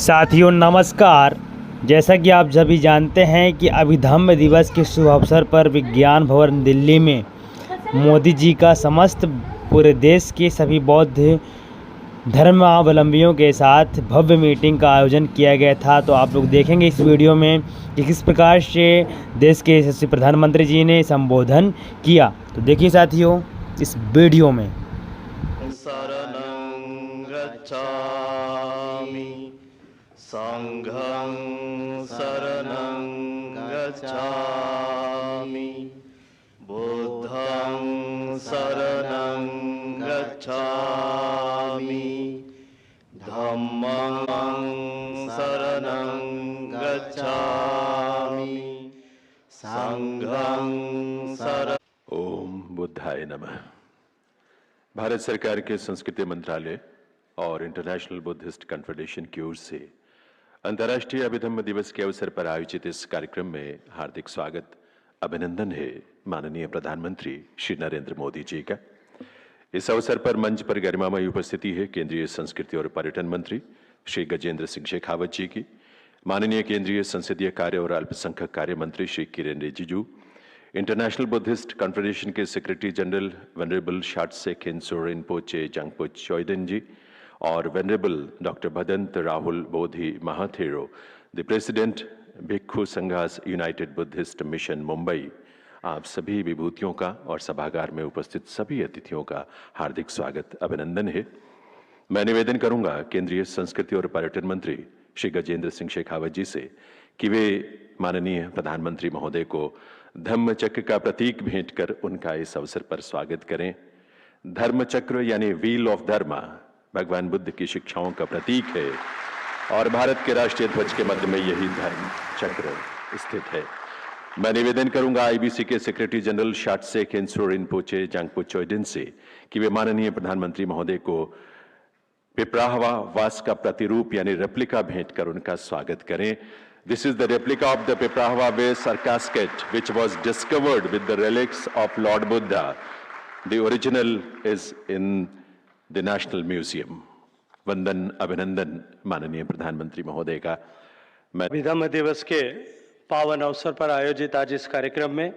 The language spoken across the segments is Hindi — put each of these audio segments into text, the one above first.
साथियों नमस्कार। जैसा कि आप सभी जानते हैं कि अभिधम्म दिवस के शुभ अवसर पर विज्ञान भवन दिल्ली में मोदी जी का समस्त पूरे देश के सभी बौद्ध धर्मावलंबियों के साथ भव्य मीटिंग का आयोजन किया गया था। तो आप लोग देखेंगे इस वीडियो में कि किस प्रकार से देश के यशस्वी प्रधानमंत्री जी ने संबोधन किया। तो देखिए साथियों इस वीडियो में। शरणं गच्छामि संघं शरणं गच्छामि बुद्धं शरणं गच्छामि धम्मं शरणं गच्छामि संघं शरणं। ओम बुद्धाय नमः। भारत सरकार के संस्कृति मंत्रालय और इंटरनेशनल बुद्धिस्ट कन्फेडरेशन की ओर से अंतर्राष्ट्रीय अभिधम्म दिवस के अवसर पर आयोजित इस कार्यक्रम में हार्दिक स्वागत अभिनंदन है माननीय प्रधानमंत्री श्री नरेंद्र मोदी जी का। इस अवसर पर मंच पर गरिमामयी उपस्थिति है केंद्रीय संस्कृति और पर्यटन मंत्री श्री गजेंद्र सिंह शेखावत जी की, माननीय केंद्रीय संसदीय कार्य और अल्पसंख्यक कार्य मंत्री Shri Kiren Rijiju, International Buddhist Confederation के secretary general venerable Shartse Khensur Rinpoche Jangchup Choeden ji और venerable doctor Bhadant Rahul Bodhi Mahathero, the president Bhikkhu Sanghas United Buddhist Mission Mumbai, आप सभी विभूतियों का और सभागार में उपस्थित सभी अतिथियों का हार्दिक स्वागत अभिनंदन है। मैं निवेदन करूंगा केंद्रीय संस्कृति और पर्यटन मंत्री श्री गजेंद्र सिंह शेखावत जी से कि वे माननीय प्रधानमंत्री महोदय को धम्म चक्र का प्रतीक भेंट कर उनका इस अवसर पर स्वागत करें। धर्म चक्र यानी व्हील ऑफ धर्मा भगवान बुद्ध की शिक्षाओं का प्रतीक है और भारत के राष्ट्रीय ध्वज के मध्य में यही धर्म चक्र स्थित है। मैं निवेदन करूंगा आईबीसी के सेक्रेटरी जनरल शात्से खिंसो रिनपोचे जंगपो चोइडेन से कि वे माननीय प्रधानमंत्री महोदय को पिपराहवा वास का प्रतिरूप यानी रेप्लिका भेंट कर उनका स्वागत करें। This is the replica of the Piprahava vase or casket which was discovered with the relics of Lord Buddha. The original is in the National Museum. वंदन अभिनंदन माननीय प्रधानमंत्री महोदय का। मैं अभिधम्म दिवस के पावन अवसर पर आयोजित आज इस कार्यक्रम में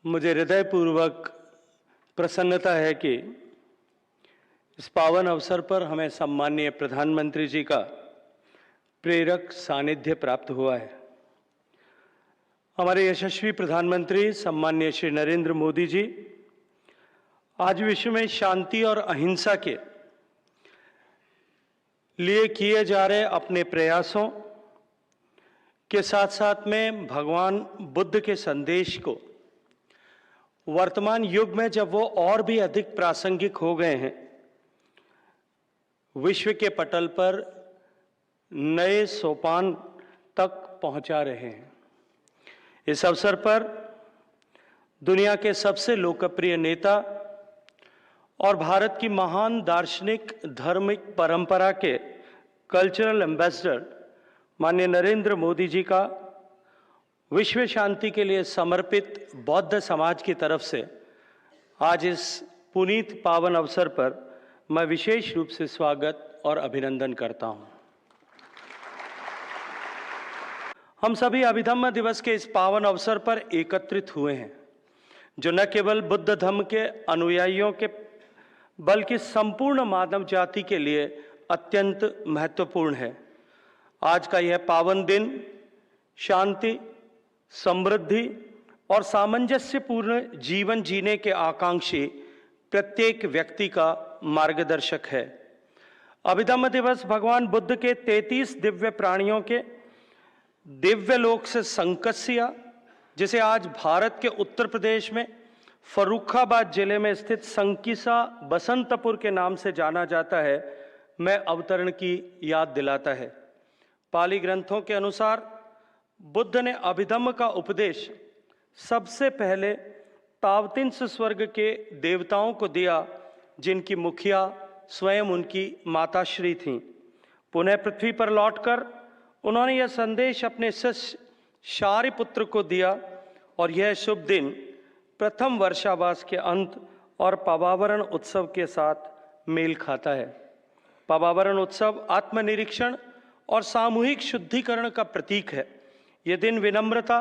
मुझे हृदयपूर्वक प्रसन्नता है कि इस पावन अवसर पर हमें सम्माननीय प्रधानमंत्री जी का प्रेरक सानिध्य प्राप्त हुआ है। हमारे यशस्वी प्रधानमंत्री सम्माननीय श्री नरेंद्र मोदी जी आज विश्व में शांति और अहिंसा के लिए किए जा रहे अपने प्रयासों के साथ साथ में भगवान बुद्ध के संदेश को वर्तमान युग में जब वो और भी अधिक प्रासंगिक हो गए हैं, विश्व के पटल पर नए सोपान तक पहुंचा रहे हैं। इस अवसर पर दुनिया के सबसे लोकप्रिय नेता और भारत की महान दार्शनिक धार्मिक परंपरा के कल्चरल एम्बेसडर माननीय नरेंद्र मोदी जी का विश्व शांति के लिए समर्पित बौद्ध समाज की तरफ से आज इस पुनीत पावन अवसर पर मैं विशेष रूप से स्वागत और अभिनंदन करता हूं। हम सभी अभिधम्म दिवस के इस पावन अवसर पर एकत्रित हुए हैं जो न केवल बुद्ध धम्म के अनुयायियों के बल्कि संपूर्ण मानव जाति के लिए अत्यंत महत्वपूर्ण है। आज का यह पावन दिन शांति, समृद्धि और सामंजस्यपूर्ण जीवन जीने के आकांक्षी प्रत्येक व्यक्ति का मार्गदर्शक है। अभिधम्म दिवस भगवान बुद्ध के 33 दिव्य प्राणियों के दिव्य लोक से संकस्या, जिसे आज भारत के उत्तर प्रदेश में फर्रुखाबाद जिले में स्थित संकिसा बसंतपुर के नाम से जाना जाता है, में अवतरण की याद दिलाता है। पाली ग्रंथों के अनुसार बुद्ध ने अभिधम्म का उपदेश सबसे पहले तावतिंस स्वर्ग के देवताओं को दिया, जिनकी मुखिया स्वयं उनकी माताश्री थीं। पुनः पृथ्वी पर लौटकर उन्होंने यह संदेश अपने शिष्य शारिपुत्र को दिया और यह शुभ दिन प्रथम वर्षावास के अंत और पावावरण उत्सव के साथ मेल खाता है। पावावरण उत्सव आत्मनिरीक्षण और सामूहिक शुद्धिकरण का प्रतीक है। ये दिन विनम्रता,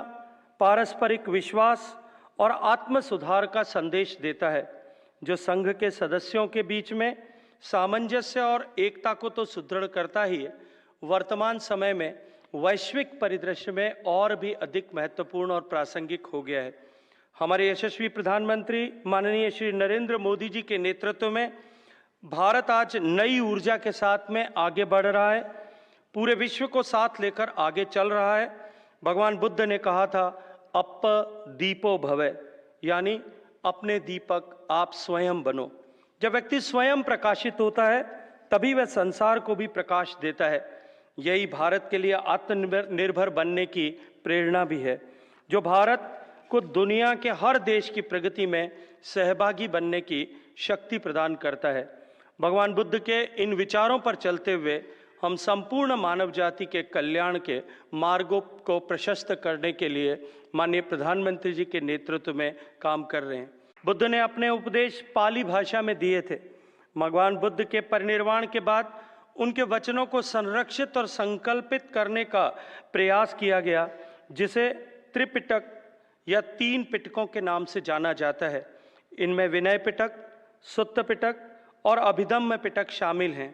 पारस्परिक विश्वास और आत्म सुधार का संदेश देता है, जो संघ के सदस्यों के बीच में सामंजस्य और एकता को तो सुदृढ़ करता ही है, वर्तमान समय में वैश्विक परिदृश्य में और भी अधिक महत्वपूर्ण और प्रासंगिक हो गया है। हमारे यशस्वी प्रधानमंत्री माननीय श्री नरेंद्र मोदी जी के नेतृत्व में भारत आज नई ऊर्जा के साथ में आगे बढ़ रहा है, पूरे विश्व को साथ लेकर आगे चल रहा है। भगवान बुद्ध ने कहा था, अप दीपो भवे, यानी अपने दीपक आप स्वयं बनो। जब व्यक्ति स्वयं प्रकाशित होता है तभी वह संसार को भी प्रकाश देता है। यही भारत के लिए आत्मनिर्भर बनने की प्रेरणा भी है, जो भारत को दुनिया के हर देश की प्रगति में सहभागी बनने की शक्ति प्रदान करता है। भगवान बुद्ध के इन विचारों पर चलते हुए हम संपूर्ण मानव जाति के कल्याण के मार्गों को प्रशस्त करने के लिए माननीय प्रधानमंत्री जी के नेतृत्व में काम कर रहे हैं। बुद्ध ने अपने उपदेश पाली भाषा में दिए थे। भगवान बुद्ध के परिनिर्वाण के बाद उनके वचनों को संरक्षित और संकल्पित करने का प्रयास किया गया, जिसे त्रिपिटक या 3 पिटकों के नाम से जाना जाता है। इनमें विनय पिटक, सुत्त पिटक और अभिधम्म पिटक शामिल हैं।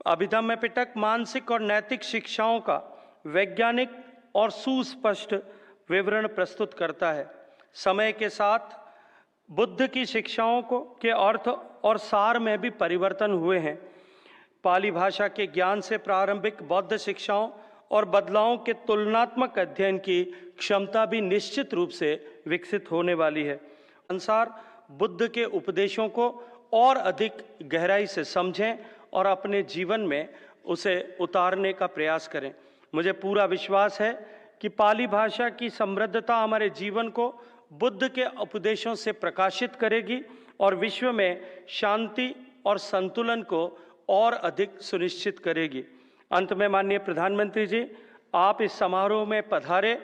अभिधम्म पिटक मानसिक और नैतिक शिक्षाओं का वैज्ञानिक और सुस्पष्ट विवरण प्रस्तुत करता है। समय के साथ बुद्ध की शिक्षाओं के अर्थ और सार में भी परिवर्तन हुए हैं। पाली भाषा के ज्ञान से प्रारंभिक बौद्ध शिक्षाओं और बदलावों के तुलनात्मक अध्ययन की क्षमता भी निश्चित रूप से विकसित होने वाली है। अनुसार बुद्ध के उपदेशों को और अधिक गहराई से समझें और अपने जीवन में उसे उतारने का प्रयास करें। मुझे पूरा विश्वास है कि पाली भाषा की समृद्धता हमारे जीवन को बुद्ध के उपदेशों से प्रकाशित करेगी और विश्व में शांति और संतुलन को और अधिक सुनिश्चित करेगी। अंत में माननीय प्रधानमंत्री जी, आप इस समारोह में पधारे,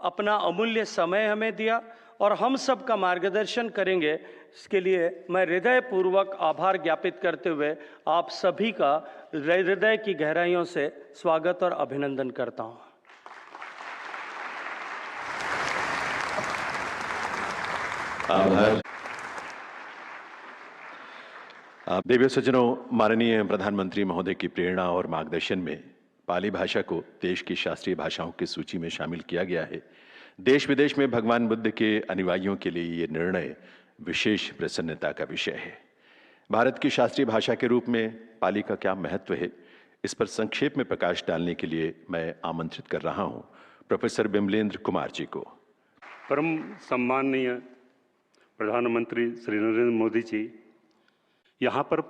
अपना अमूल्य समय हमें दिया और हम सब का मार्गदर्शन करेंगे। इसके लिए मैं हृदयपूर्वक आभार ज्ञापित करते हुए आप सभी का हृदय की गहराइयों से स्वागत और अभिनंदन करता हूँ। आभार। देवी सज्जनों, माननीय प्रधानमंत्री महोदय की प्रेरणा और मार्गदर्शन में पाली भाषा को देश की शास्त्रीय भाषाओं की सूची में शामिल किया गया है। देश विदेश में भगवान बुद्ध के अनुयायियों के लिए ये निर्णय विशेष प्रसन्नता का विषय है। भारत की शास्त्रीय भाषा के रूप में पाली का क्या महत्व है, इस पर संक्षेप में प्रकाश डालने के लिए मैं आमंत्रित कर रहा हूं प्रोफेसर बिमलेंद्र कुमार जी को। परम सम्माननीय प्रधानमंत्री श्री नरेंद्र मोदी जी, यहाँ पर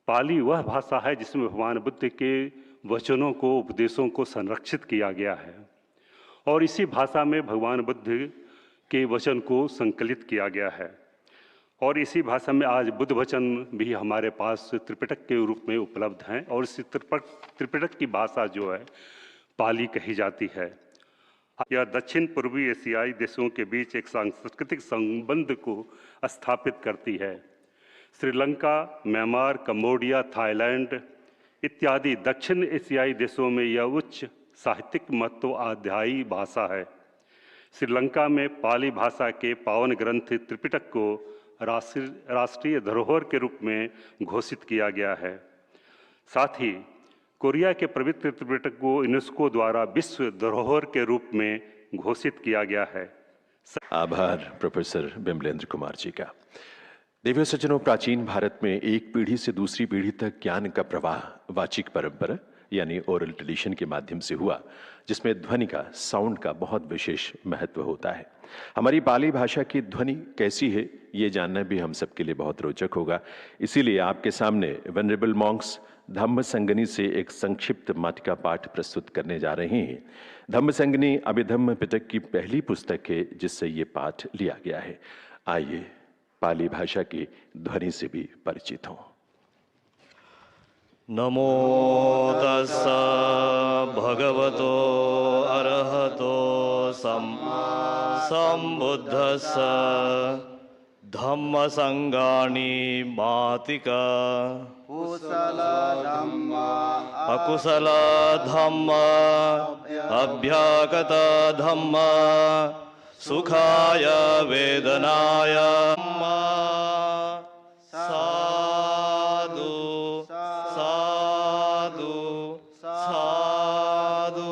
पाली वह भाषा है जिसमें भगवान बुद्ध के वचनों को, उपदेशों को संरक्षित किया गया है और इसी भाषा में भगवान बुद्ध के वचन को संकलित किया गया है और इसी भाषा में आज बुद्ध वचन भी हमारे पास त्रिपिटक के रूप में उपलब्ध हैं और इस त्रिपिटक की भाषा जो है पाली कही जाती है। यह दक्षिण पूर्वी एशियाई देशों के बीच एक सांस्कृतिक संबंध को स्थापित करती है। श्रीलंका, म्यांमार, कंबोडिया, थाईलैंड इत्यादि दक्षिण एशियाई देशों में यह उच्च साहित्यिक महत्व आध्यायी भाषा है। श्रीलंका में पाली भाषा के पावन ग्रंथ त्रिपिटक को राष्ट्रीय धरोहर के रूप में घोषित किया गया है। साथ ही कोरिया के पवित्र त्रिपिटक को यूनेस्को द्वारा विश्व धरोहर के रूप में घोषित किया गया है। आभार प्रोफेसर बिमलेंद्र कुमार जी का। देवी सज्जनों, प्राचीन भारत में एक पीढ़ी से दूसरी पीढ़ी तक ज्ञान का प्रवाह वाचिक परंपरा यानी ओरल ट्रेडिशन के माध्यम से हुआ, जिसमें ध्वनि का, साउंड का बहुत विशेष महत्व होता है। हमारी पाली भाषा की ध्वनि कैसी है, ये जानना भी हम सबके लिए बहुत रोचक होगा। इसीलिए आपके सामने वेनरेबल मॉन्क्स धम्म संगनी से एक संक्षिप्त मातिका पाठ प्रस्तुत करने जा रहे हैं। धम्म संगनी अभिधम्म पिटक की पहली पुस्तक है जिससे ये पाठ लिया गया है। आइए पाली भाषा की ध्वनि से भी परिचित हों। नमो तस्स भगवतो अरहतो सम्बुद्धस्स धम्म संगानि मातिका अकुशल धम्म अकुशल धम्म अभ्यागत धम्म सुखाय वेदनाय साधु साधु साधु।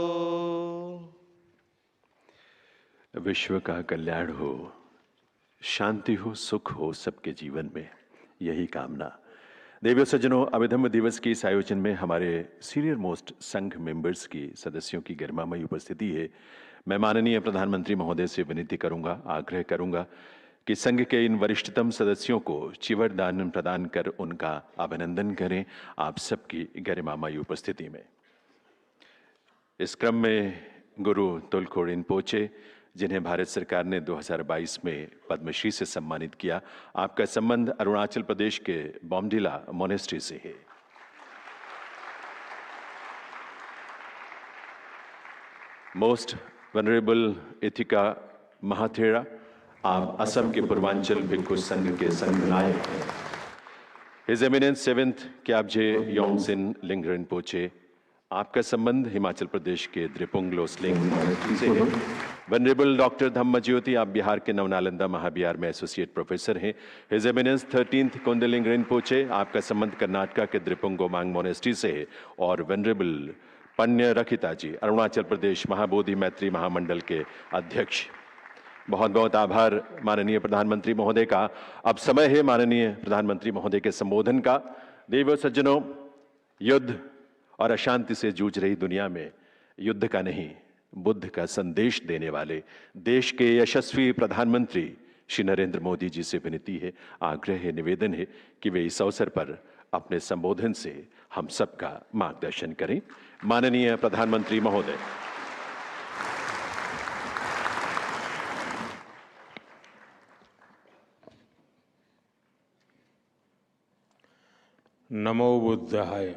विश्व का कल्याण हो, शांति हो, सुख हो सबके जीवन में, यही कामना। देवियों सज्जनों, अभिधम्म दिवस के इस आयोजन में हमारे सीनियर मोस्ट संघ मेंबर्स की सदस्यों की गरिमामयी उपस्थिति है। मैं माननीय प्रधानमंत्री महोदय से विनती करूंगा, आग्रह करूंगा कि संघ के इन वरिष्ठतम सदस्यों को चिवर दान प्रदान कर उनका अभिनंदन करें आप सबकी गरिमामयी उपस्थिति में। इस क्रम में गुरु तुलखो रिनपोचे, जिन्हें भारत सरकार ने 2022 में पद्मश्री से सम्मानित किया, आपका संबंध अरुणाचल प्रदेश के बोमडिला मोनेस्ट्री से है। मोस्ट वनरेबल इथिका महाथेरा, आप असम के पूर्वांचल भिक्खु संघ के संघ नायक हैं। हिज एमिनेंस 7th क्याब्जे योंगसिन लिंग रिनपोचे, आपका संबंध हिमाचल प्रदेश के द्रिपुंग लोसलिंग से है। वनरेबल डॉक्टर धम्मज्योति, आप बिहार के नवनालंदा महाविहार में एसोसिएट प्रोफेसर हैं। हिज एमिनेंस 13th कुंडलिंग रिनपोचे, आपका संबंध कर्नाटका के द्रिपुंग गोमांग मोनेस्ट्री से है। और वनरेबल पन्य रखिता जी, अरुणाचल प्रदेश महाबोधि मैत्री महामंडल के अध्यक्ष। बहुत बहुत आभार माननीय प्रधानमंत्री महोदय का। अब समय है माननीय प्रधानमंत्री महोदय के संबोधन का। देवियों सज्जनों, युद्ध और अशांति से जूझ रही दुनिया में युद्ध का नहीं, बुद्ध का संदेश देने वाले देश के यशस्वी प्रधानमंत्री श्री नरेंद्र मोदी जी से विनती है, आग्रह है, निवेदन है कि वे इस अवसर पर अपने संबोधन से हम सबका मार्गदर्शन करें। माननीय प्रधानमंत्री महोदय। नमो बुद्धाय।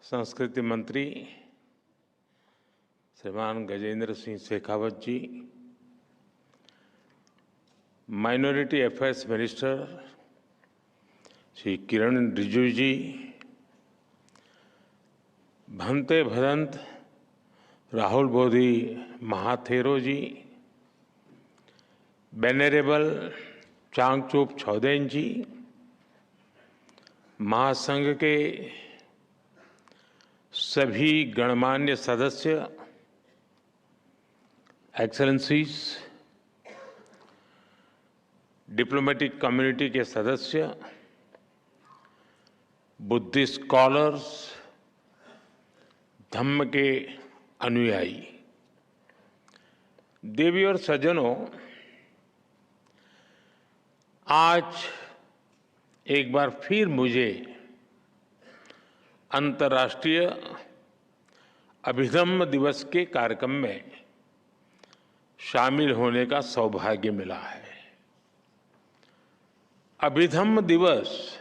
संस्कृति मंत्री श्रीमान गजेंद्र सिंह शेखावत जी, minority affairs minister Shri Kiran Rijiju जी, भंते भदंत राहुल बोधी महाथेरो जी, वेनरेबल चांगचुप छौदेन जी, महासंघ के सभी गणमान्य सदस्य, एक्सेलेंसीज, डिप्लोमेटिक कम्युनिटी के सदस्य, बुद्धिस्ट स्कॉलर्स, धम्म के अनुयायी, देवी और सज्जनों, आज एक बार फिर मुझे अंतर्राष्ट्रीय अभिधम्म दिवस के कार्यक्रम में शामिल होने का सौभाग्य मिला है। अभिधम्म दिवस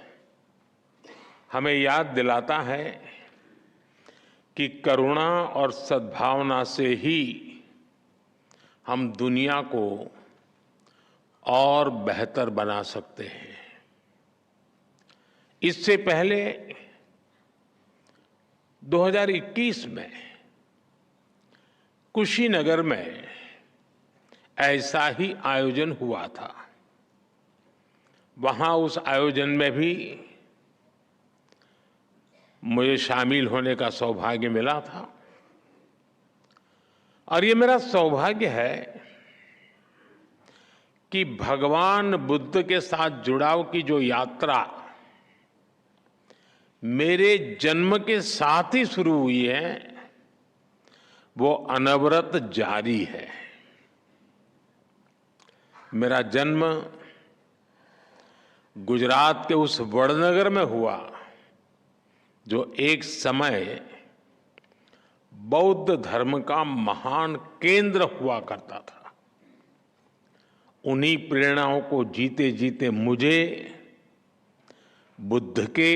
हमें याद दिलाता है कि करुणा और सद्भावना से ही हम दुनिया को और बेहतर बना सकते हैं। इससे पहले 2021 में कुशीनगर में ऐसा ही आयोजन हुआ था। वहां उस आयोजन में भी मुझे शामिल होने का सौभाग्य मिला था और ये मेरा सौभाग्य है कि भगवान बुद्ध के साथ जुड़ाव की जो यात्रा मेरे जन्म के साथ ही शुरू हुई है, वो अनवरत जारी है। मेरा जन्म गुजरात के उस वडनगर में हुआ जो एक समय बौद्ध धर्म का महान केंद्र हुआ करता था। उन्हीं प्रेरणाओं को जीते जीते मुझे बुद्ध के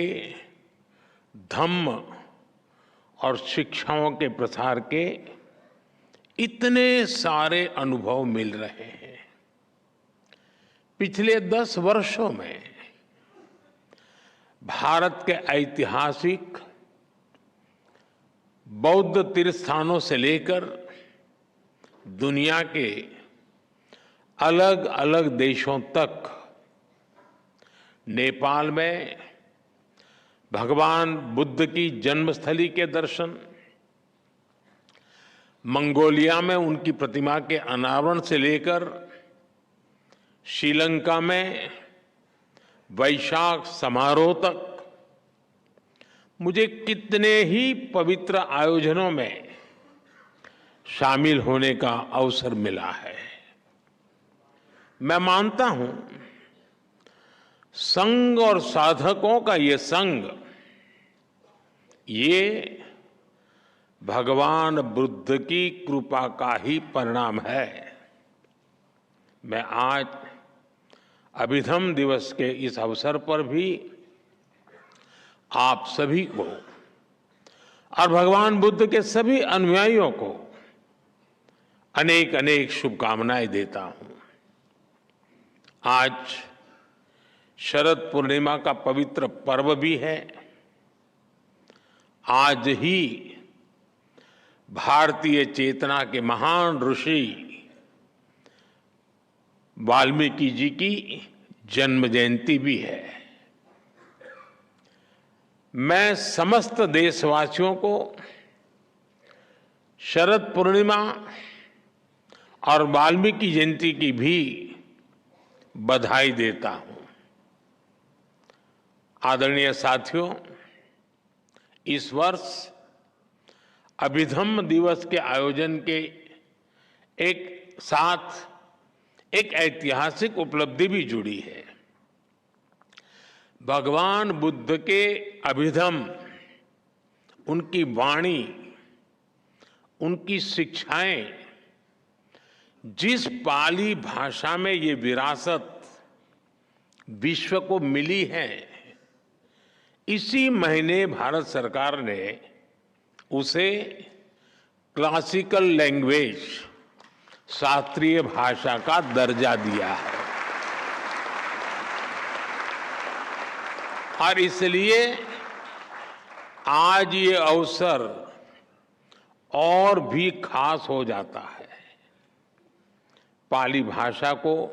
धम्म और शिक्षाओं के प्रसार के इतने सारे अनुभव मिल रहे हैं। पिछले 10 वर्षों में भारत के ऐतिहासिक बौद्ध तीर्थ स्थानों से लेकर दुनिया के अलग अलग देशों तक नेपाल में भगवान बुद्ध की जन्मस्थली के दर्शन, मंगोलिया में उनकी प्रतिमा के अनावरण से लेकर श्रीलंका में वैशाख समारोह तक मुझे कितने ही पवित्र आयोजनों में शामिल होने का अवसर मिला है। मैं मानता हूं संघ और साधकों का ये संग, ये भगवान बुद्ध की कृपा का ही परिणाम है। मैं आज अभिधम्म दिवस के इस अवसर पर भी आप सभी को और भगवान बुद्ध के सभी अनुयायियों को अनेक अनेक शुभकामनाएं देता हूं। आज शरद पूर्णिमा का पवित्र पर्व भी है। आज ही भारतीय चेतना के महान ऋषि वाल्मीकि जी की जन्म जयंती भी है। मैं समस्त देशवासियों को शरद पूर्णिमा और वाल्मीकि जयंती की भी बधाई देता हूं। आदरणीय साथियों, इस वर्ष अभिधम्म दिवस के आयोजन के एक साथ एक ऐतिहासिक उपलब्धि भी जुड़ी है। भगवान बुद्ध के अभिधम्म, उनकी वाणी, उनकी शिक्षाएं जिस पाली भाषा में ये विरासत विश्व को मिली है, इसी महीने भारत सरकार ने उसे क्लासिकल लैंग्वेज, शास्त्रीय भाषा का दर्जा दिया है। और इसलिए आज ये अवसर और भी खास हो जाता है। पाली भाषा को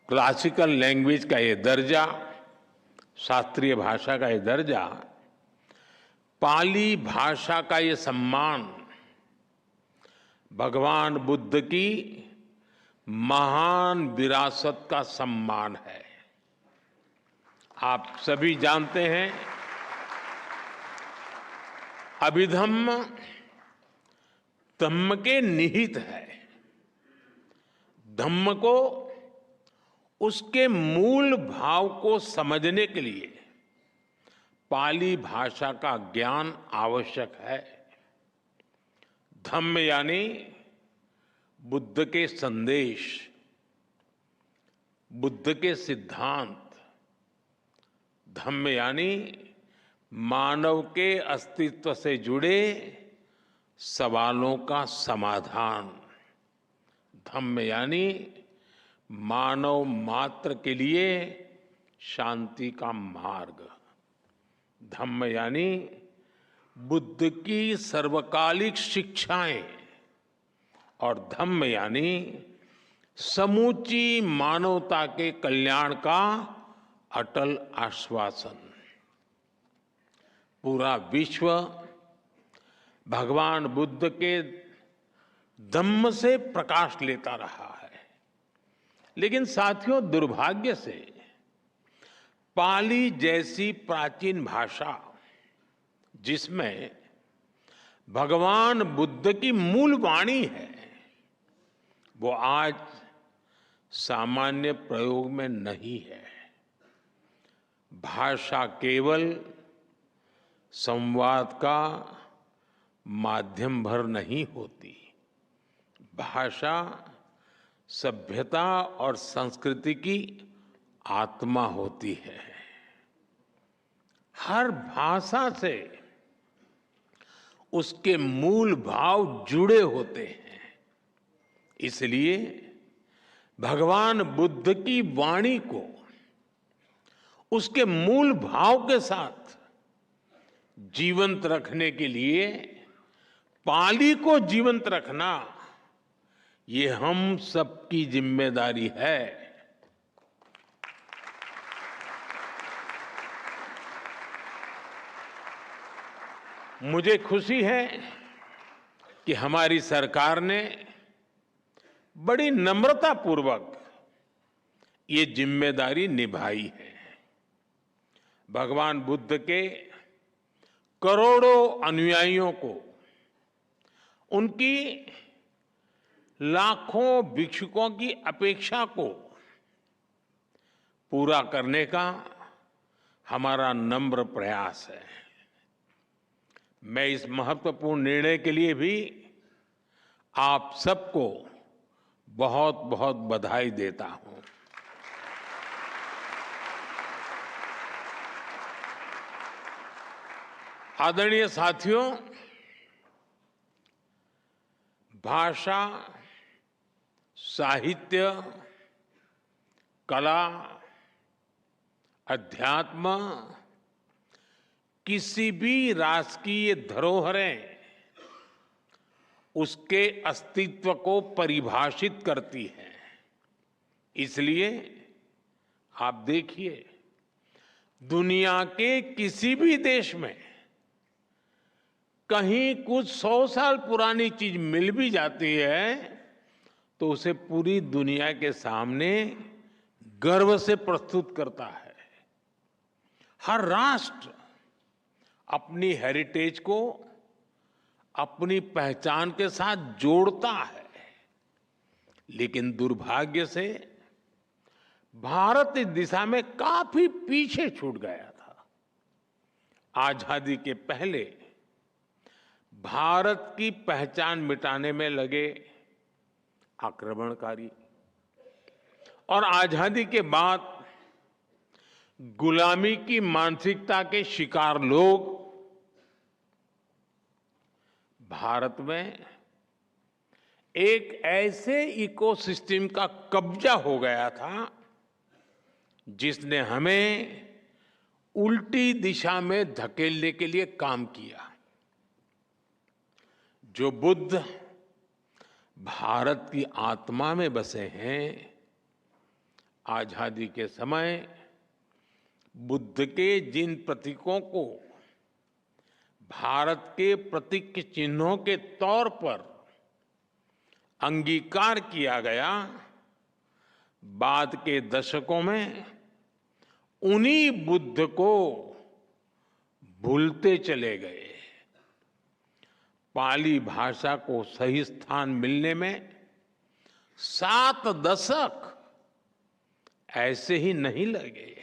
क्लासिकल लैंग्वेज का ये दर्जा, शास्त्रीय भाषा का ये दर्जा, पाली भाषा का ये सम्मान भगवान बुद्ध की महान विरासत का सम्मान है। आप सभी जानते हैं, अभिधम्म धम्म के निहित है। धम्म को, उसके मूल भाव को समझने के लिए पाली भाषा का ज्ञान आवश्यक है। धम्म यानी बुद्ध के संदेश, बुद्ध के सिद्धांत। धम्म यानी मानव के अस्तित्व से जुड़े सवालों का समाधान। धम्म यानी मानव मात्र के लिए शांति का मार्ग। धम्म यानी बुद्ध की सर्वकालिक शिक्षाएं। और धम्म यानी समूची मानवता के कल्याण का अटल आश्वासन। पूरा विश्व भगवान बुद्ध के धम्म से प्रकाश लेता रहा है। लेकिन साथियों, दुर्भाग्य से पाली जैसी प्राचीन भाषा, जिसमें भगवान बुद्ध की मूल वाणी है, वो आज सामान्य प्रयोग में नहीं है। भाषा केवल संवाद का माध्यम भर नहीं होती। भाषा सभ्यता और संस्कृति की आत्मा होती है। हर भाषा से उसके मूल भाव जुड़े होते हैं। इसलिए भगवान बुद्ध की वाणी को उसके मूल भाव के साथ जीवंत रखने के लिए पाली को जीवंत रखना ये हम सबकी जिम्मेदारी है। मुझे खुशी है कि हमारी सरकार ने बड़ी नम्रतापूर्वक ये जिम्मेदारी निभाई है। भगवान बुद्ध के करोड़ों अनुयायियों को उनकी लाखों भिक्षुकों की अपेक्षा को पूरा करने का हमारा नम्र प्रयास है। मैं इस महत्वपूर्ण निर्णय के लिए भी आप सबको बहुत बहुत बधाई देता हूं। आदरणीय साथियों, भाषा, साहित्य, कला, अध्यात्म, किसी भी राष्ट्र की ये धरोहरें उसके अस्तित्व को परिभाषित करती हैं। इसलिए आप देखिए, दुनिया के किसी भी देश में कहीं कुछ 100 साल पुरानी चीज मिल भी जाती है तो उसे पूरी दुनिया के सामने गर्व से प्रस्तुत करता है। हर राष्ट्र अपनी हेरिटेज को अपनी पहचान के साथ जोड़ता है, लेकिन दुर्भाग्य से भारत इस दिशा में काफी पीछे छूट गया था। आजादी के पहले भारत की पहचान मिटाने में लगे आक्रमणकारी और आजादी के बाद गुलामी की मानसिकता के शिकार लोग भारत में एक ऐसे इकोसिस्टम का कब्जा हो गया था जिसने हमें उल्टी दिशा में धकेलने के लिए काम किया। जो बुद्ध भारत की आत्मा में बसे हैं, आजादी के समय बुद्ध के जिन प्रतीकों को भारत के प्रतीक चिन्हों के तौर पर अंगीकार किया गया, बाद के दशकों में उन्हीं बुद्ध को भूलते चले गए। पाली भाषा को सही स्थान मिलने में 7 दशक ऐसे ही नहीं लगे,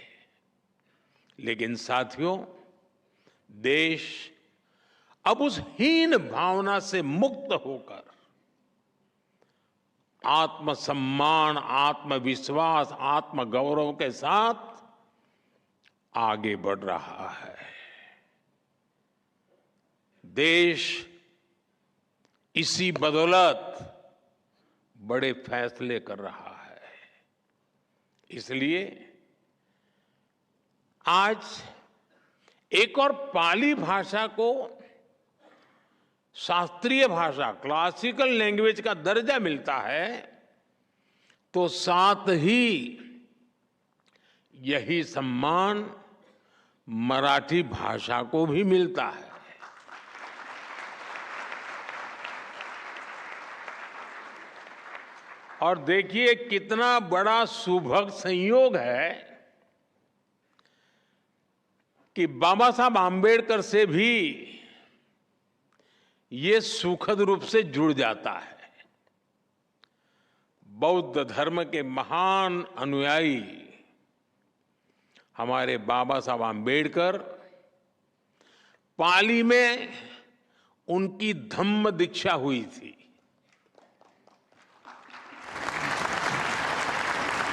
लेकिन साथियों, देश अब उस हीन भावना से मुक्त होकर आत्मसम्मान, आत्मविश्वास, आत्मगौरव के साथ आगे बढ़ रहा है। देश इसी बदौलत बड़े फैसले कर रहा है। इसलिए आज एक और पाली भाषा को शास्त्रीय भाषा, क्लासिकल लैंग्वेज का दर्जा मिलता है, तो साथ ही यही सम्मान मराठी भाषा को भी मिलता है। और देखिए कितना बड़ा सुभग संयोग है कि बाबा साहब आम्बेडकर से भी ये सुखद रूप से जुड़ जाता है। बौद्ध धर्म के महान अनुयायी हमारे बाबा साहब आम्बेडकर, पाली में उनकी धम्म दीक्षा हुई थी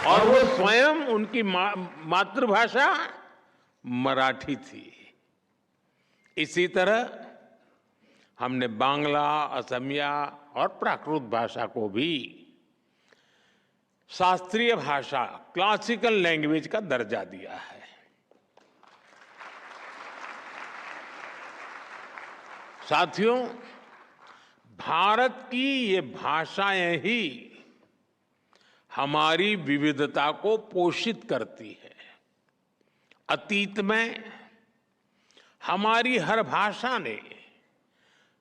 और वो स्वयं उनकी मातृभाषा मराठी थी। इसी तरह हमने बांग्ला, असमिया और प्राकृत भाषा को भी शास्त्रीय भाषा, क्लासिकल लैंग्वेज का दर्जा दिया है। साथियों, भारत की ये भाषाएं ही हमारी विविधता को पोषित करती है। अतीत में हमारी हर भाषा ने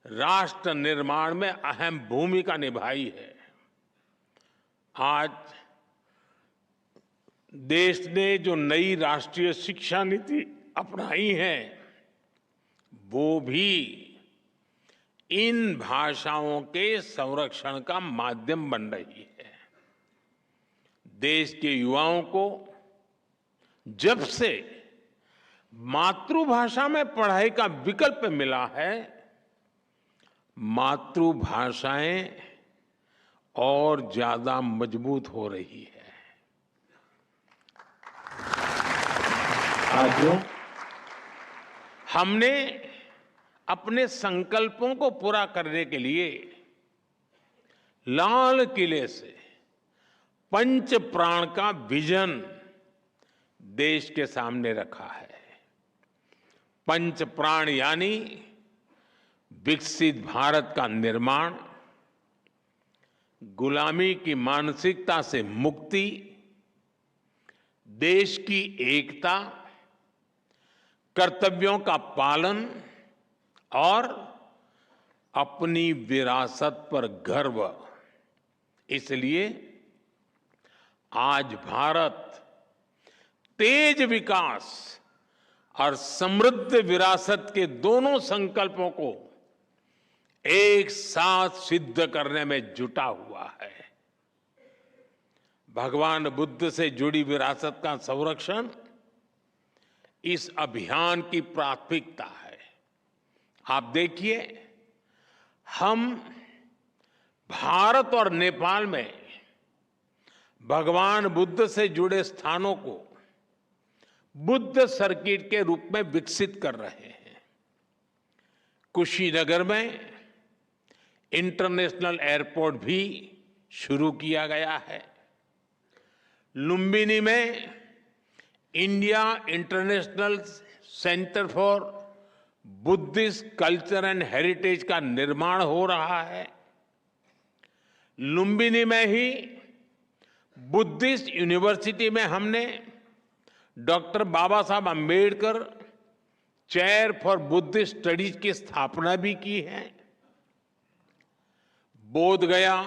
राष्ट्र निर्माण में अहम भूमिका निभाई है। आज देश ने जो नई राष्ट्रीय शिक्षा नीति अपनाई है, वो भी इन भाषाओं के संरक्षण का माध्यम बन रही है। देश के युवाओं को जब से मातृभाषा में पढ़ाई का विकल्प मिला है, मातृभाषाएं और ज्यादा मजबूत हो रही है। साथियों, हमने अपने संकल्पों को पूरा करने के लिए लाल किले से पंच प्राण का विजन देश के सामने रखा है। पंच प्राण यानी विकसित भारत का निर्माण, गुलामी की मानसिकता से मुक्ति, देश की एकता, कर्तव्यों का पालन और अपनी विरासत पर गर्व। इसलिए आज भारत तेज विकास और समृद्ध विरासत के दोनों संकल्पों को एक साथ सिद्ध करने में जुटा हुआ है। भगवान बुद्ध से जुड़ी विरासत का संरक्षण इस अभियान की प्राथमिकता है। आप देखिए, हम भारत और नेपाल में भगवान बुद्ध से जुड़े स्थानों को बुद्ध सर्किट के रूप में विकसित कर रहे हैं। कुशीनगर में इंटरनेशनल एयरपोर्ट भी शुरू किया गया है। लुम्बिनी में India international centre for Buddhist culture and heritage का निर्माण हो रहा है। लुम्बिनी में ही बुद्धिस्ट यूनिवर्सिटी में हमने डॉक्टर बाबा साहब Ambedkar chair for Buddhist studies की स्थापना भी की है। बोधगया,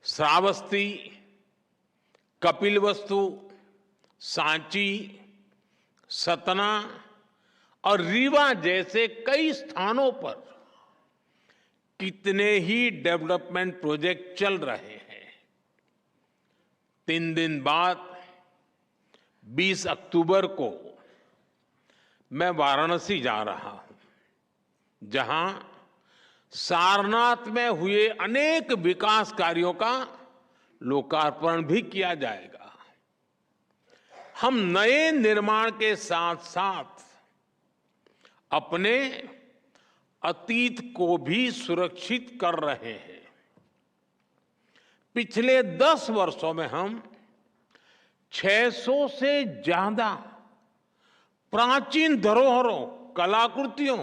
श्रावस्ती, कपिलवस्तु, सांची, सतना और रीवा जैसे कई स्थानों पर कितने ही डेवलपमेंट प्रोजेक्ट चल रहे हैं। 3 दिन बाद 20 अक्टूबर को मैं वाराणसी जा रहा हूं, जहां सारनाथ में हुए अनेक विकास कार्यों का लोकार्पण भी किया जाएगा। हम नए निर्माण के साथ साथ अपने अतीत को भी सुरक्षित कर रहे हैं। पिछले 10 वर्षों में हम 600 से ज्यादा प्राचीन धरोहरों, कलाकृतियों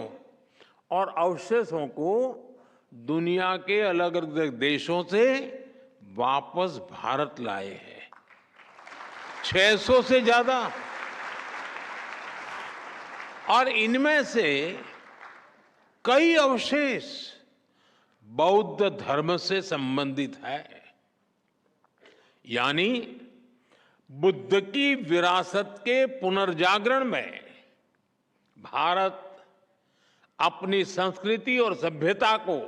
और अवशेषों को दुनिया के अलग अलग देशों से वापस भारत लाए हैं। 600 से ज्यादा। और इनमें से कई अवशेष बौद्ध धर्म से संबंधित है। यानी बुद्ध की विरासत के पुनर्जागरण में भारत अपनी संस्कृति और सभ्यता को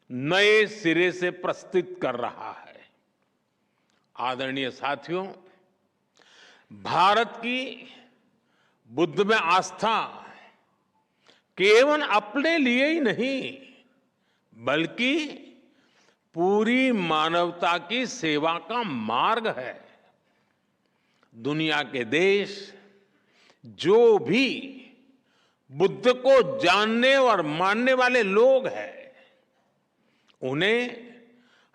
नए सिरे से प्रस्तुत कर रहा है। आदरणीय साथियों, भारत की बुद्ध में आस्था केवल अपने लिए ही नहीं, बल्कि पूरी मानवता की सेवा का मार्ग है। दुनिया के देश जो भी बुद्ध को जानने और मानने वाले लोग हैं, उन्हें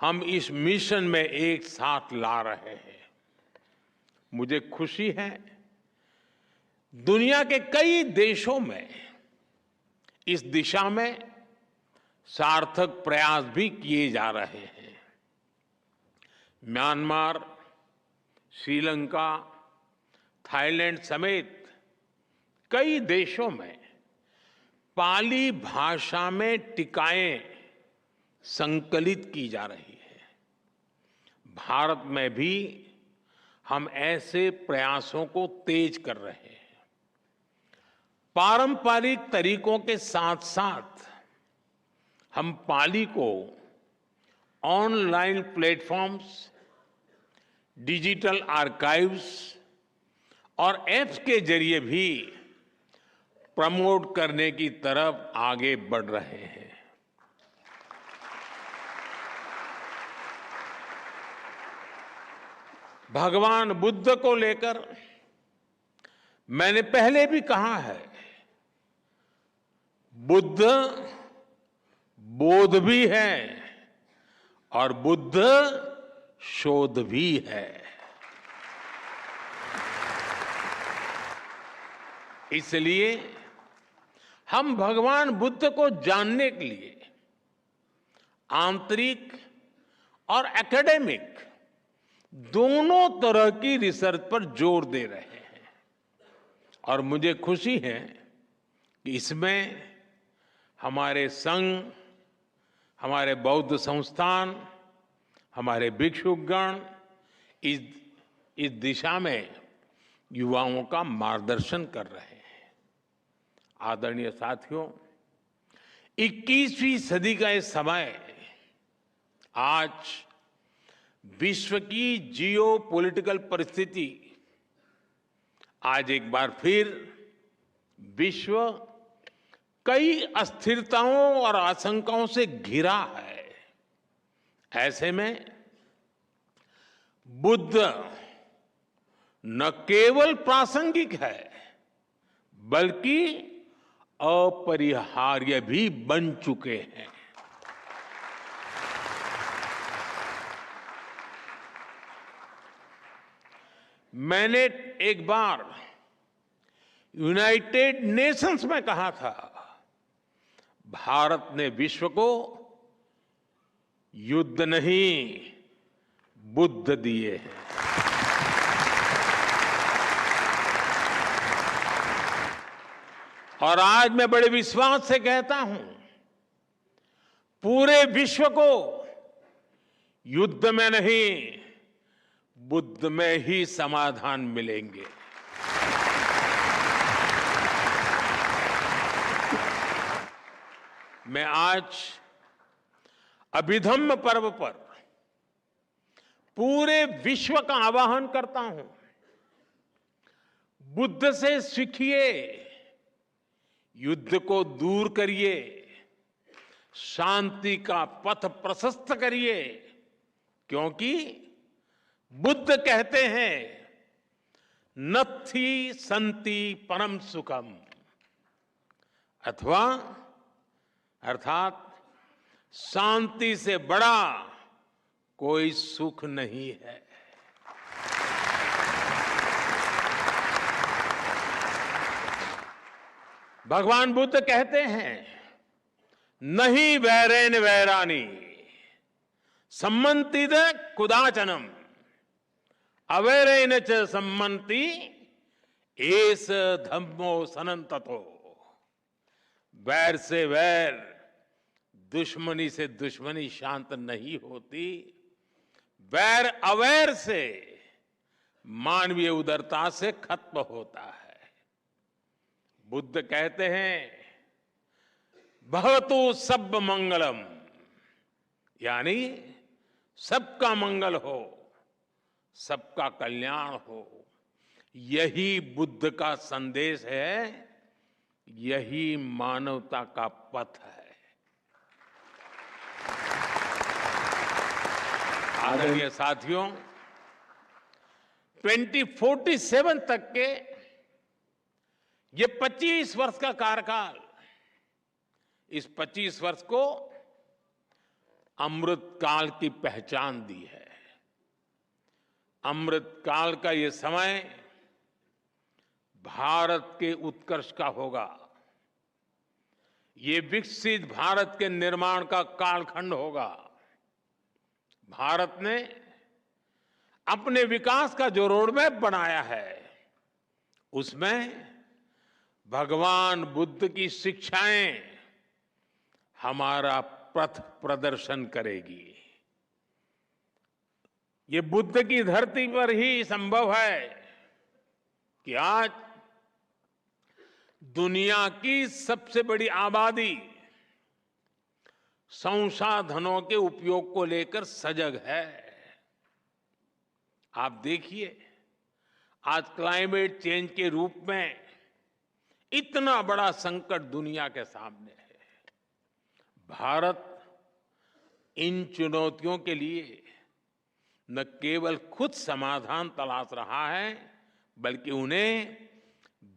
हम इस मिशन में एक साथ ला रहे हैं। मुझे खुशी है, दुनिया के कई देशों में इस दिशा में सार्थक प्रयास भी किए जा रहे हैं। म्यांमार, श्रीलंका, थाईलैंड समेत कई देशों में पाली भाषा में टीकाएं संकलित की जा रही है। भारत में भी हम ऐसे प्रयासों को तेज कर रहे हैं। पारंपरिक तरीकों के साथ साथ हम पाली को ऑनलाइन प्लेटफॉर्म्स, डिजिटल आर्काइव्स और ऐप्स के जरिए भी प्रमोट करने की तरफ आगे बढ़ रहे हैं। भगवान बुद्ध को लेकर मैंने पहले भी कहा है, बुद्ध बोध भी है और बुद्ध शोध भी है। इसलिए हम भगवान बुद्ध को जानने के लिए आंतरिक और एकेडमिक दोनों तरह की रिसर्च पर जोर दे रहे हैं और मुझे खुशी है कि इसमें हमारे संघ, हमारे बौद्ध संस्थान, हमारे भिक्षुगण इस दिशा में युवाओं का मार्गदर्शन कर रहे हैं। आदरणीय साथियों, 21वीं सदी का ये समय आज विश्व की जियो पॉलिटिकल परिस्थिति आज एक बार फिर विश्व कई अस्थिरताओं और आशंकाओं से घिरा है। ऐसे में बुद्ध न केवल प्रासंगिक है बल्कि अपरिहार्य भी बन चुके हैं। मैंने एक बार यूनाइटेड नेशंस में कहा था, भारत ने विश्व को युद्ध नहीं बुद्ध दिए हैं। और आज मैं बड़े विश्वास से कहता हूं, पूरे विश्व को युद्ध में नहीं बुद्ध में ही समाधान मिलेंगे। मैं आज अभिधम्म पर्व पर पूरे विश्व का आह्वान करता हूं, बुद्ध से सीखिए, युद्ध को दूर करिए, शांति का पथ प्रशस्त करिए, क्योंकि बुद्ध कहते हैं नत्थि संति परम सुखम, अर्थात शांति से बड़ा कोई सुख नहीं है। भगवान बुद्ध कहते हैं नहीं वैरेन वैरानी सम्मन्ति कुदाचनम अवैरेन च सम्मन्ति एस धम्मो सनंततो। वैर से वैर, दुश्मनी से दुश्मनी शांत नहीं होती। वैर अवैर से, मानवीय उदारता से खत्म होता है। बुद्ध कहते हैं भवतु सब मंगलम, यानी सबका मंगल हो, सबका कल्याण हो। यही बुद्ध का संदेश है, यही मानवता का पथ है। आदरणीय साथियों, 2047 तक के ये 25 वर्ष का कार्यकाल, इस 25 वर्ष को अमृत काल की पहचान दी है। अमृत काल का ये समय भारत के उत्कर्ष का होगा। ये विकसित भारत के निर्माण का कालखंड होगा। भारत ने अपने विकास का जो रोडमैप बनाया है, उसमें भगवान बुद्ध की शिक्षाएं हमारा पथ प्रदर्शन करेगी। ये बुद्ध की धरती पर ही संभव है कि आज दुनिया की सबसे बड़ी आबादी संसाधनों के उपयोग को लेकर सजग है। आप देखिए, आज क्लाइमेट चेंज के रूप में इतना बड़ा संकट दुनिया के सामने है। भारत इन चुनौतियों के लिए न केवल खुद समाधान तलाश रहा है, बल्कि उन्हें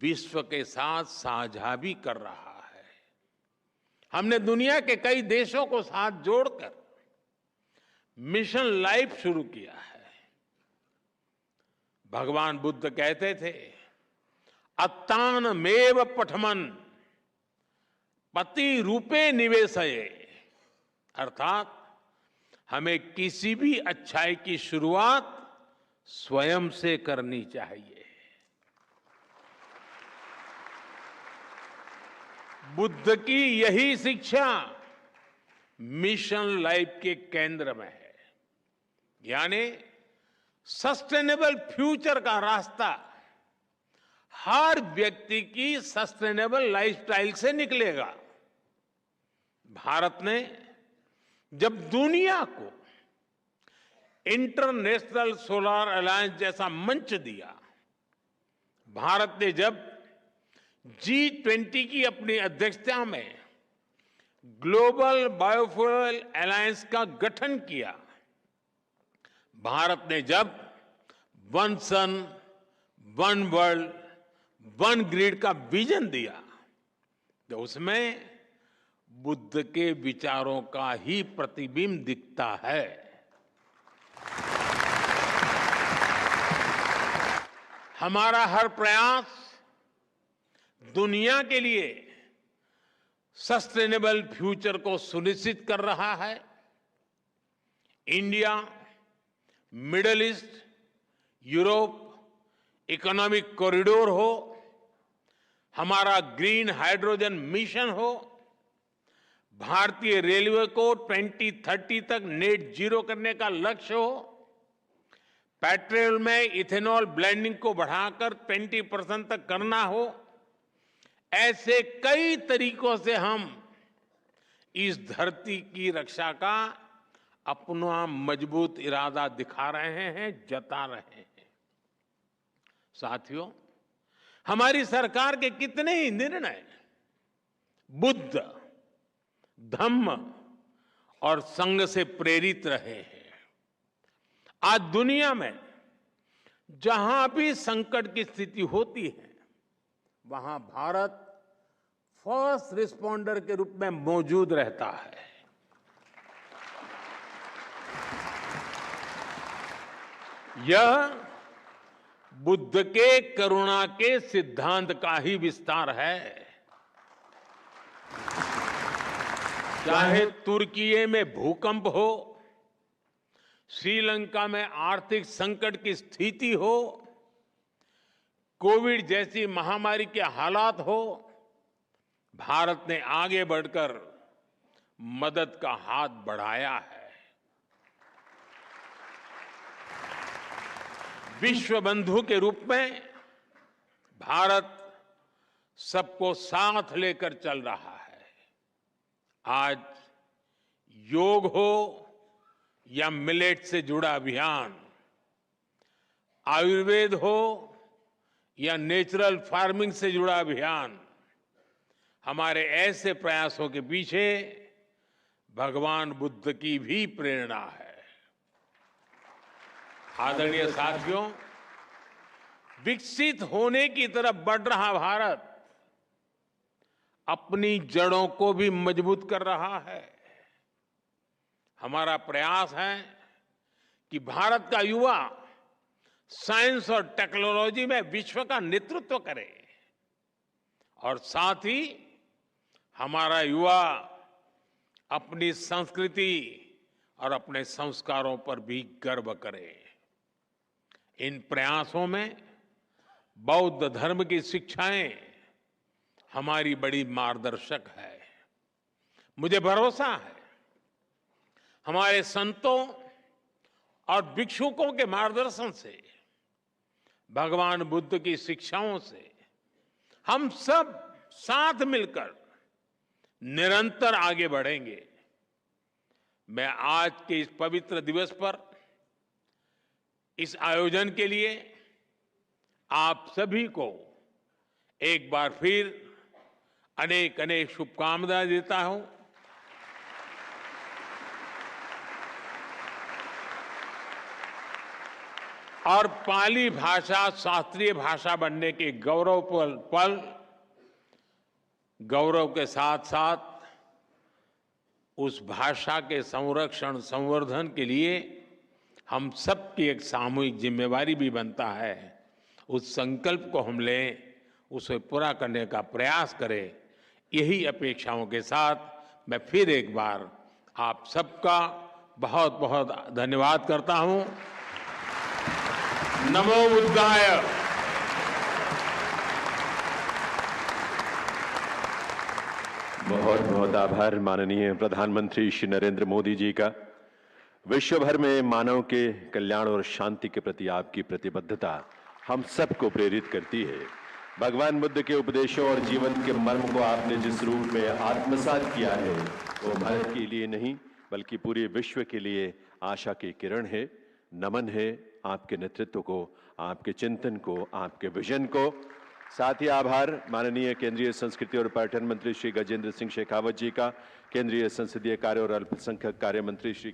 विश्व के साथ साझा भी कर रहा है। हमने दुनिया के कई देशों को साथ जोड़कर मिशन लाइफ शुरू किया है। भगवान बुद्ध कहते थे, अत्तानमेव पठमन पति रूपे निवेशये, अर्थात हमें किसी भी अच्छाई की शुरुआत स्वयं से करनी चाहिए। बुद्ध की यही शिक्षा मिशन लाइफ के केंद्र में है, यानी सस्टेनेबल फ्यूचर का रास्ता हर व्यक्ति की सस्टेनेबल लाइफस्टाइल से निकलेगा। भारत ने जब दुनिया को इंटरनेशनल सोलर अलायंस जैसा मंच दिया, भारत ने जब G20 की अपनी अध्यक्षता में ग्लोबल बायोफ्यूल अलायंस का गठन किया, भारत ने जब one sun one world one grid का विजन दिया, तो उसमें बुद्ध के विचारों का ही प्रतिबिंब दिखता है। हमारा हर प्रयास दुनिया के लिए सस्टेनेबल फ्यूचर को सुनिश्चित कर रहा है। India, middle east, Europe economic corridor हो, हमारा ग्रीन हाइड्रोजन मिशन हो, भारतीय रेलवे को 2030 तक नेट जीरो करने का लक्ष्य हो, पेट्रोल में इथेनॉल ब्लेंडिंग को बढ़ाकर 20% तक करना हो, ऐसे कई तरीकों से हम इस धरती की रक्षा का अपना मजबूत इरादा दिखा रहे हैं, जता रहे हैं। साथियों, हमारी सरकार के कितने ही निर्णय बुद्ध, धम्म और संघ से प्रेरित रहे हैं। आज दुनिया में जहां भी संकट की स्थिति होती है, वहां भारत फर्स्ट रिस्पॉन्डर के रूप में मौजूद रहता है। यह बुद्ध के करुणा के सिद्धांत का ही विस्तार है। चाहे तुर्की में भूकंप हो, श्रीलंका में आर्थिक संकट की स्थिति हो, कोविड जैसी महामारी के हालात हो, भारत ने आगे बढ़कर मदद का हाथ बढ़ाया है। विश्व बंधु के रूप में भारत सबको साथ लेकर चल रहा है। आज योग हो या मिलेट से जुड़ा अभियान, आयुर्वेद हो या नेचुरल फार्मिंग से जुड़ा अभियान, हमारे ऐसे प्रयासों के पीछे भगवान बुद्ध की भी प्रेरणा है। आदरणीय साथियों, विकसित होने की तरफ बढ़ रहा भारत अपनी जड़ों को भी मजबूत कर रहा है। हमारा प्रयास है कि भारत का युवा साइंस और टेक्नोलॉजी में विश्व का नेतृत्व करे और साथ ही हमारा युवा अपनी संस्कृति और अपने संस्कारों पर भी गर्व करे। इन प्रयासों में बौद्ध धर्म की शिक्षाएं हमारी बड़ी मार्गदर्शक है। मुझे भरोसा है हमारे संतों और भिक्षुकों के मार्गदर्शन से, भगवान बुद्ध की शिक्षाओं से हम सब साथ मिलकर निरंतर आगे बढ़ेंगे। मैं आज के इस पवित्र दिवस पर इस आयोजन के लिए आप सभी को एक बार फिर अनेक अनेक शुभकामनाएं देता हूं। और पाली भाषा शास्त्रीय भाषा बनने के गौरव के साथ साथ उस भाषा के संरक्षण संवर्धन के लिए हम सबकी एक सामूहिक जिम्मेवारी भी बनता है। उस संकल्प को हम लें, उसे पूरा करने का प्रयास करें। यही अपेक्षाओं के साथ मैं फिर एक बार आप सबका बहुत बहुत धन्यवाद करता हूं। नमो बुद्धाय। बहुत बहुत आभार माननीय प्रधानमंत्री श्री नरेंद्र मोदी जी का। विश्व भर में मानव के कल्याण और शांति के प्रति आपकी प्रतिबद्धता हम सबको प्रेरित करती है। भगवान बुद्ध के उपदेशों और जीवन के मर्म को आपने जिस रूप में आत्मसात किया है वो भारत के लिए नहीं बल्कि पूरे विश्व के लिए आशा की किरण है। नमन है आपके नेतृत्व को, आपके चिंतन को, आपके विजन को। साथ ही आभार माननीय केंद्रीय संस्कृति और पर्यटन मंत्री श्री गजेंद्र सिंह शेखावत जी का, केंद्रीय संसदीय कार्य और अल्पसंख्यक कार्य मंत्री श्री